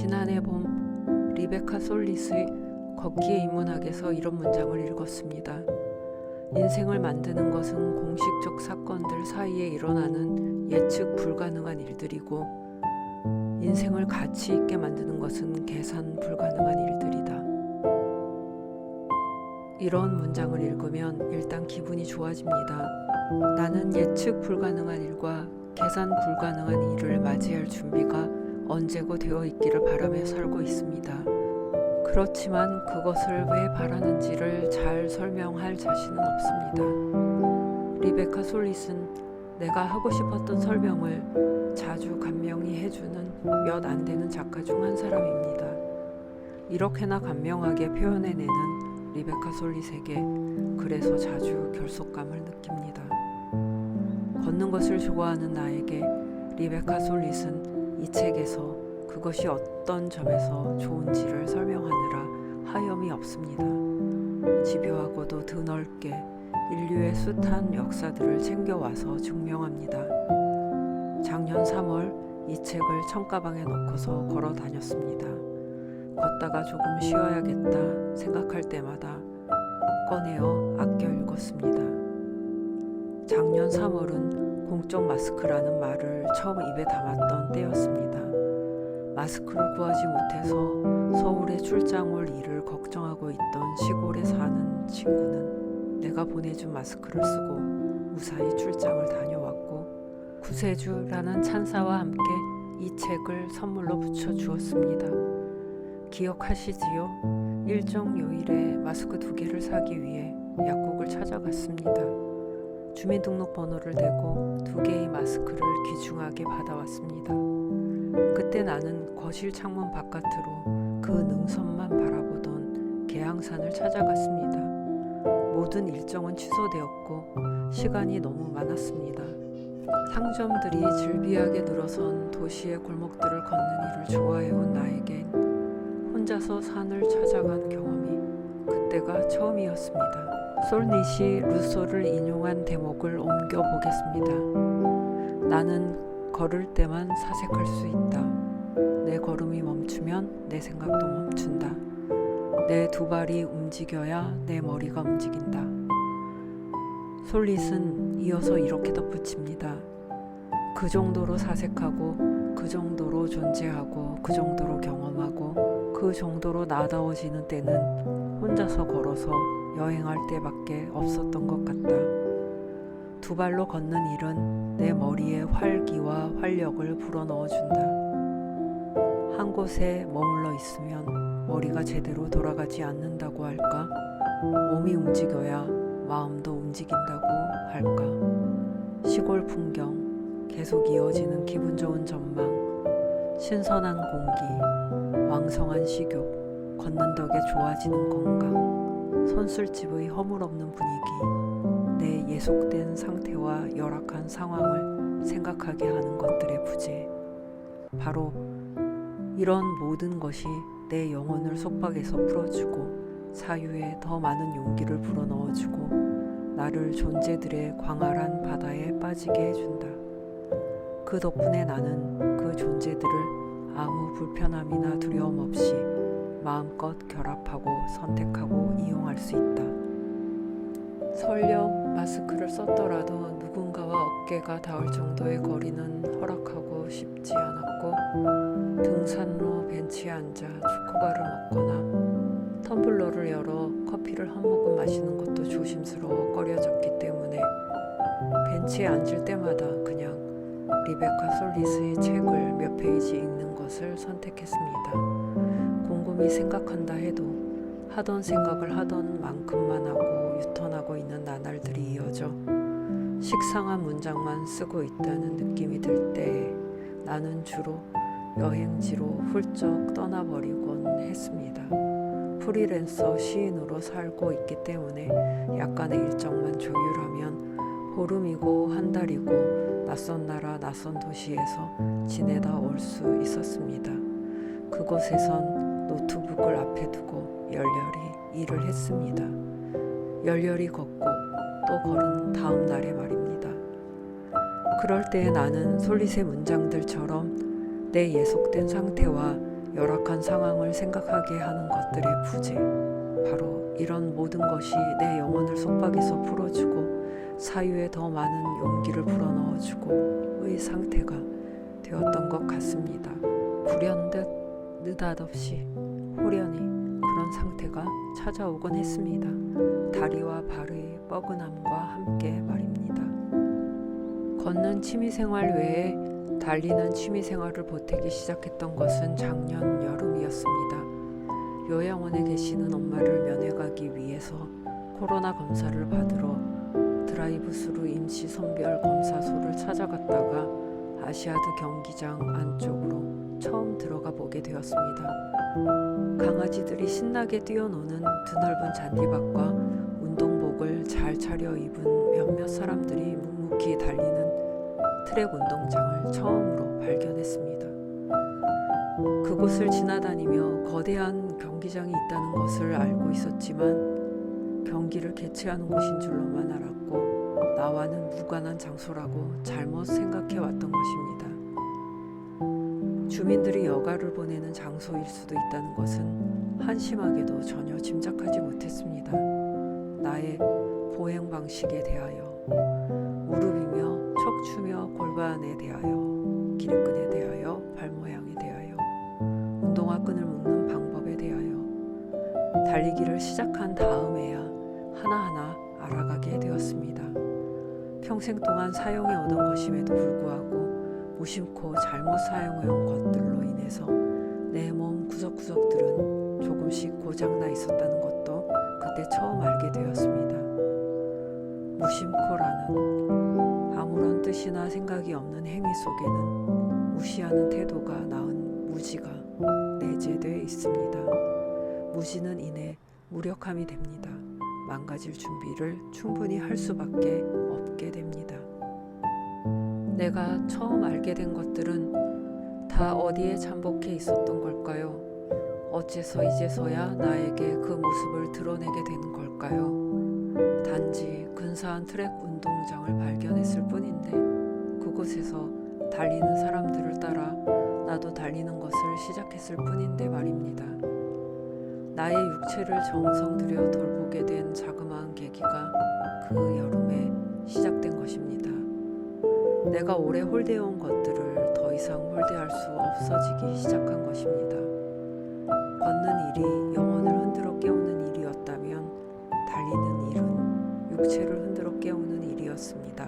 지난해 봄 리베카 솔릿의 걷기의 인문학에서 이런 문장을 읽었습니다. 인생을 만드는 것은 공식적 사건들 사이에 일어나는 예측 불가능한 일들이고 인생을 가치 있게 만드는 것은 계산 불가능한 일들이다. 이런 문장을 읽으면 일단 기분이 좋아집니다. 나는 예측 불가능한 일과 계산 불가능한 일을 맞이할 준비가 언제고 되어 있기를 바라며 살고 있습니다. 그렇지만 그것을 왜 바라는지를 잘 설명할 자신은 없습니다. 리베카 솔릿은 내가 하고 싶었던 설명을 자주 감명히 해주는 몇 안 되는 작가 중 한 사람입니다. 이렇게나 감명하게 표현해내는 리베카 솔릿에게 그래서 자주 결속감을 느낍니다. 걷는 것을 좋아하는 나에게 리베카 솔릿은 이 책에서 그것이 어떤 점에서 좋은지를 설명하느라 하염이 없습니다. 집요하고도 드넓게 인류의 숱한 역사들을 챙겨와서 증명합니다. 작년 3월 이 책을 청가방에 넣고서 걸어 다녔습니다. 걷다가 조금 쉬어야겠다 생각할 때마다 꺼내어 아껴 읽었습니다. 작년 3월은 공적 마스크라는 말을 처음 입에 담았던 때였습니다. 마스크를 구하지 못해서 서울에 출장 올 일을 걱정하고 있던 시골에 사는 친구는 내가 보내준 마스크를 쓰고 무사히 출장을 다녀왔고 구세주라는 찬사와 함께 이 책을 선물로 붙여주었습니다. 기억하시지요? 일정 요일에 마스크 2개를 사기 위해 약국을 찾아갔습니다. 주민등록번호를 대고 2개의 마스크를 귀중하게 받아왔습니다. 그때 나는 거실 창문 바깥으로 그 능선만 바라보던 계양산을 찾아갔습니다. 모든 일정은 취소되었고 시간이 너무 많았습니다. 상점들이 즐비하게 늘어선 도시의 골목들을 걷는 일을 좋아해온 나에겐 혼자서 산을 찾아간 경험이 그때가 처음이었습니다. 솔릿이 루소를 인용한 대목을 옮겨보겠습니다. 나는 걸을 때만 사색할 수 있다. 내 걸음이 멈추면 내 생각도 멈춘다. 내 2발이 움직여야 내 머리가 움직인다. 솔릿은 이어서 이렇게 덧붙입니다. 그 정도로 사색하고 그 정도로 존재하고 그 정도로 경험하고 그 정도로 나다워지는 때는 혼자서 걸어서 여행할 때밖에 없었던 것 같다. 2발로 걷는 일은 내 머리에 활기와 활력을 불어넣어준다. 한 곳에 머물러 있으면 머리가 제대로 돌아가지 않는다고 할까? 몸이 움직여야 마음도 움직인다고 할까? 시골 풍경, 계속 이어지는 기분 좋은 전망, 신선한 공기, 왕성한 식욕, 걷는 덕에 좋아지는 건강, 선술집의 허물없는 분위기, 내 예속된 상태와 열악한 상황을 생각하게 하는 것들의 부재. 바로 이런 모든 것이 내 영혼을 속박에서 풀어주고 사유에 더 많은 용기를 불어넣어주고 나를 존재들의 광활한 바다에 빠지게 해준다. 그 덕분에 나는 그 존재들을 아무 불편함이나 두려움 없이 마음껏 결합하고 선택하고 이용할 수 있다. 설령 마스크를 썼더라도 누군가와 어깨가 닿을 정도의 거리는 허락하고 싶지 않았고 등산로 벤치에 앉아 초코바를 먹거나 텀블러를 열어 커피를 한 모금 마시는 것도 조심스러워 꺼려졌기 때문에 벤치에 앉을 때마다 그냥 리베카 솔릿의 책을 몇 페이지 읽는 것을 선택했습니다. 곰곰이 생각한다 해도 하던 생각을 하던 만큼만 하고 유턴하고 있는 나날들이 이어져 식상한 문장만 쓰고 있다는 느낌이 들 때 나는 주로 여행지로 훌쩍 떠나버리곤 했습니다. 프리랜서 시인으로 살고 있기 때문에 약간의 일정만 조율하면 보름이고 한 달이고 낯선 나라 낯선 도시에서 지내다 올 수 있었습니다. 그곳에선 노트북을 앞에 두고 열렬히 일을 했습니다. 열렬히 걷고 또 걸은 다음 날에 말입니다. 그럴 때 나는 솔릿의 문장들처럼 내 예속된 상태와 열악한 상황을 생각하게 하는 것들의 부재, 바로 이런 모든 것이 내 영혼을 속박에서 풀어주고 사유에 더 많은 용기를 불어넣어주고의 상태가 되었던 것 같습니다. 불현듯 느닷없이 호련히 그런 상태가 찾아오곤 했습니다. 다리와 발의 뻐근함과 함께 말입니다. 걷는 취미생활 외에 달리는 취미생활을 보태기 시작했던 것은 작년 여름이었습니다. 요양원에 계시는 엄마를 면회 가기 위해서 코로나 검사를 받으러 드라이브스루 임시 선별 검사소를 찾아갔다가 아시아드 경기장 안쪽으로 처음 들어가 보게 되었습니다. 강아지들이 신나게 뛰어노는 드넓은 잔디밭과 운동복을 잘 차려입은 몇몇 사람들이 묵묵히 달리는 트랙 운동장을 처음으로 발견했습니다. 그곳을 지나다니며 거대한 경기장이 있다는 것을 알고 있었지만 경기를 개최하는 곳인 줄로만 알았고 나와는 무관한 장소라고 잘못 생각해 왔던 것입니다. 주민들이 여가를 보내는 장소일 수도 있다는 것은 한심하게도 전혀 짐작하지 못했습니다. 나의 보행 방식에 대하여, 무릎이며 척추며 골반에 대하여, 기립근에 대하여, 발 모양에 대하여, 운동화 끈을 묶는 방법에 대하여 달리기를 시작한 다음에야 하나하나 알아가게 되었습니다. 평생 동안 사용해 오던 것임에도 불구하고 무심코 잘못 사용해온 것들로 인해서 내 몸 구석구석들은 조금씩 고장나 있었다는 것도 그때 처음 알게 되었습니다. 무심코라는 아무런 뜻이나 생각이 없는 행위 속에는 무시하는 태도가 낳은 무지가 내재되어 있습니다. 무지는 이내 무력함이 됩니다. 망가질 준비를 충분히 할 수밖에 없게 됩니다. 내가 처음 알게 된 것들은 다 어디에 잠복해 있었던 걸까요? 어째서 이제서야 나에게 그 모습을 드러내게 되는 걸까요? 단지 근사한 트랙 운동장을 발견했을 뿐인데 그곳에서 달리는 사람들을 따라 나도 달리는 것을 시작했을 뿐인데 말입니다. 나의 육체를 정성 들여 돌보게 된 자그마한 계기가 그 여름에 시작된 것입니다. 내가 오래 홀대해온 것들을 더 이상 홀대할 수 없어지기 시작한 것입니다. 걷는 일이 영혼을 흔들어 깨우는 일이었다면 달리는 일은 육체를 흔들어 깨우는 일이었습니다.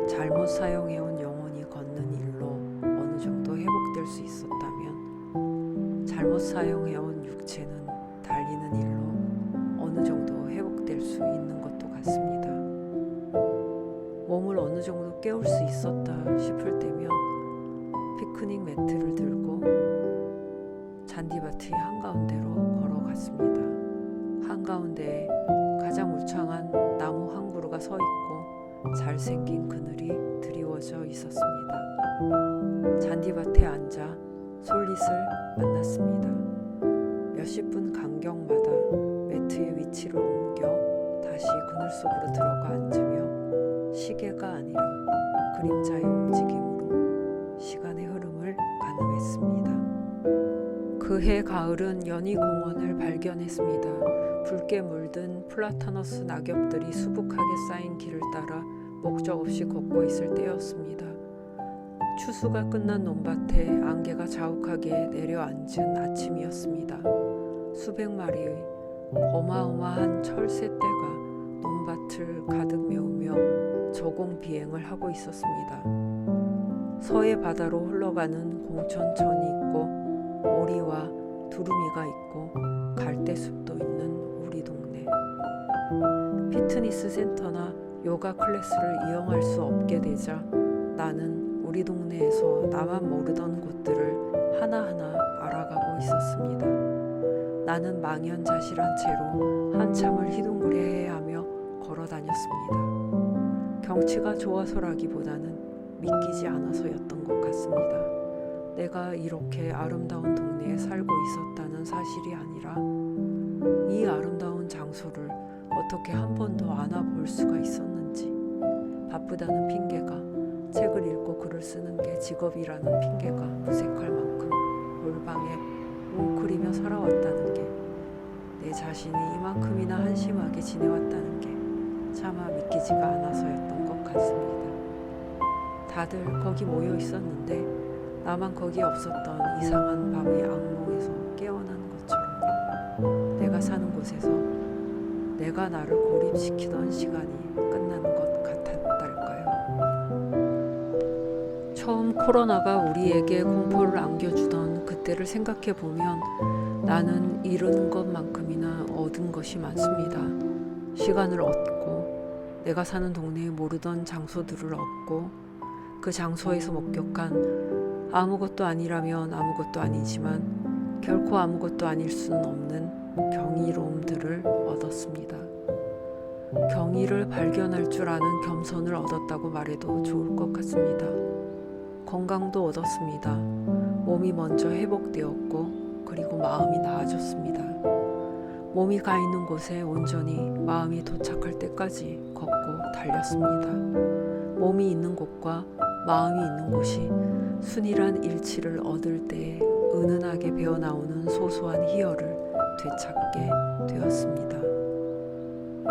잘못 사용해온 영혼이 걷는 일로 어느 정도 회복될 수 있었다면 잘못 사용해온 육체는 달리는 일로 어느 정도 회복될 수 있는 것도 같습니다. 몸을 어느 정도 깨울 수 있었다 싶을 때면 피크닉 매트를 들고 잔디밭의 한가운데로 걸어갔습니다. 한가운데에 가장 울창한 나무 한 그루가 서 있고 잘생긴 그늘이 드리워져 있었습니다. 잔디밭에 앉아 솔릿을 만났습니다. 몇십 분 간격마다 매트의 위치를 옮겨 다시 그늘 속으로 들어가 앉으며 시계가 아니라 그림자의 움직임으로 시간의 흐름을 가늠했습니다. 그해 가을은 연희공원을 발견했습니다. 붉게 물든 플라타너스 낙엽들이 수북하게 쌓인 길을 따라 목적 없이 걷고 있을 때였습니다. 추수가 끝난 논밭에 안개가 자욱하게 내려앉은 아침이었습니다. 수백 마리의 어마어마한 철새떼가 논밭을 가득 메우며 저공 비행을 하고 있었습니다. 서해 바다로 흘러가는 공천천이 있고 오리와 두루미가 있고 갈대숲도 있는 우리 동네. 피트니스 센터나 요가 클래스를 이용할 수 없게 되자 나는 우리 동네에서 나만 모르던 곳들을 하나하나 알아가고 있었습니다. 나는 망연자실한 채로 한참을 휘둥그레해하며 걸어 다녔습니다. 경치가 좋아서라기보다는 믿기지 않아서였던 것 같습니다. 내가 이렇게 아름다운 동네에 살고 있었다는 사실이 아니라 이 아름다운 장소를 어떻게 한 번도 안아볼 수가 있었는지, 바쁘다는 핑계가, 책을 읽고 글을 쓰는 게 직업이라는 핑계가 무색할 만큼 골방에 웅크리며 살아왔다는 게, 내 자신이 이만큼이나 한심하게 지내왔다는 게 차마 믿기지가 않아서였던 것 같습니다. 다들 거기 모여 있었는데 나만 거기 없었던 이상한 밤의 악몽에서 깨어난 것처럼 내가 사는 곳에서 내가 나를 고립시키던 시간이 끝나는 것 같았달까요. 처음 코로나가 우리에게 공포를 안겨주던 그때를 생각해 보면 나는 잃은 것만큼이나 얻은 것이 많습니다. 시간을 얻고 내가 사는 동네에 모르던 장소들을 얻고 그 장소에서 목격한 아무것도 아니라면 아무것도 아니지만 결코 아무것도 아닐 수는 없는 경이로움들을 얻었습니다. 경이를 발견할 줄 아는 겸손을 얻었다고 말해도 좋을 것 같습니다. 건강도 얻었습니다. 몸이 먼저 회복되었고 그리고 마음이 나아졌습니다. 몸이 가 있는 곳에 온전히 마음이 도착할 때까지 걷고 달렸습니다. 몸이 있는 곳과 마음이 있는 곳이 순일한 일치를 얻을 때에 은은하게 배어나오는 소소한 희열을 되찾게 되었습니다.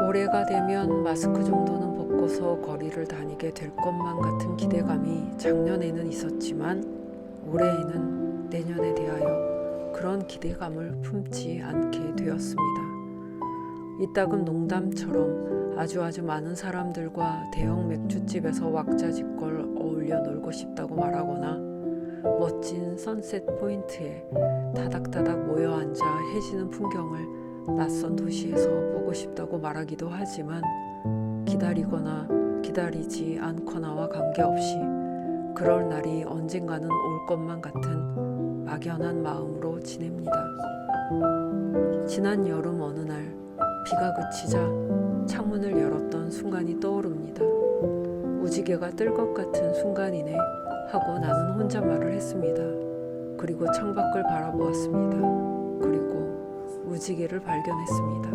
올해가 되면 마스크 정도는 벗고서 거리를 다니게 될 것만 같은 기대감이 작년에는 있었지만 올해에는 내년에 대하여 그런 기대감을 품지 않게 되었습니다. 이따금 농담처럼 아주 많은 사람들과 대형 맥주집에서 왁자지껄 어울려 놀고 싶다고 말하거나 멋진 선셋 포인트에 다닥다닥 모여 앉아 해지는 풍경을 낯선 도시에서 보고 싶다고 말하기도 하지만 기다리거나 기다리지 않거나와 관계없이 그럴 날이 언젠가는 올 것만 같은 막연한 마음으로 지냅니다. 지난 여름 어느 날 비가 그치자 창문을 열었던 순간이 떠오릅니다. 우지개가 뜰 것 같은 순간이네 하고 나는 혼잣말을 했습니다. 그리고 창밖을 바라보았습니다. 그리고 우지개를 발견했습니다.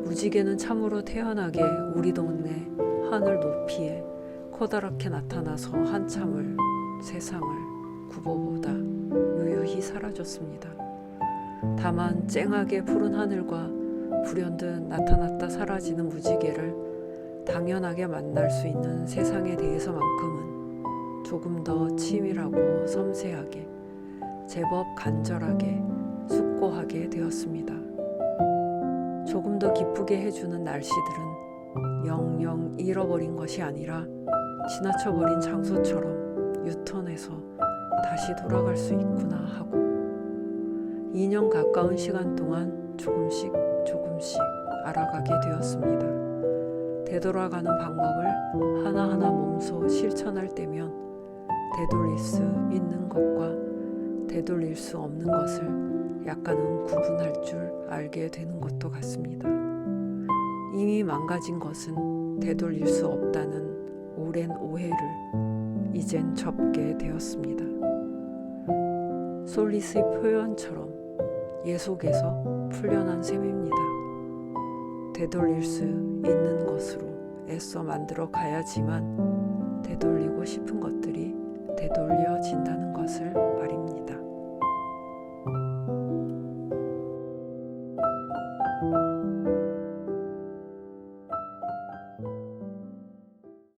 우지개는 참으로 태연하게 우리 동네 하늘 높이에 커다랗게 나타나서 한참을 세상을 굽어보다 유유히 사라졌습니다. 다만 쨍하게 푸른 하늘과 불현듯 나타났다 사라지는 무지개를 당연하게 만날 수 있는 세상에 대해서만큼은 조금 더 치밀하고 섬세하게 제법 간절하게 숙고하게 되었습니다. 조금 더 기쁘게 해주는 날씨들은 영영 잃어버린 것이 아니라 지나쳐버린 장소처럼 유턴해서 다시 돌아갈 수 있구나 하고 2년 가까운 시간 동안 조금씩 알아가게 되었습니다. 되돌아가는 방법을 하나하나 몸소 실천할 때면 되돌릴 수 있는 것과 되돌릴 수 없는 것을 약간은 구분할 줄 알게 되는 것도 같습니다. 이미 망가진 것은 되돌릴 수 없다는 오랜 오해를 이젠 접게 되었습니다. 솔리스의 표현처럼 예속에서 풀려난 셈입니다. 되돌릴 수 있는 것으로 애써 만들어 가야지만 되돌리고 싶은 것들이 되돌려진다는 것을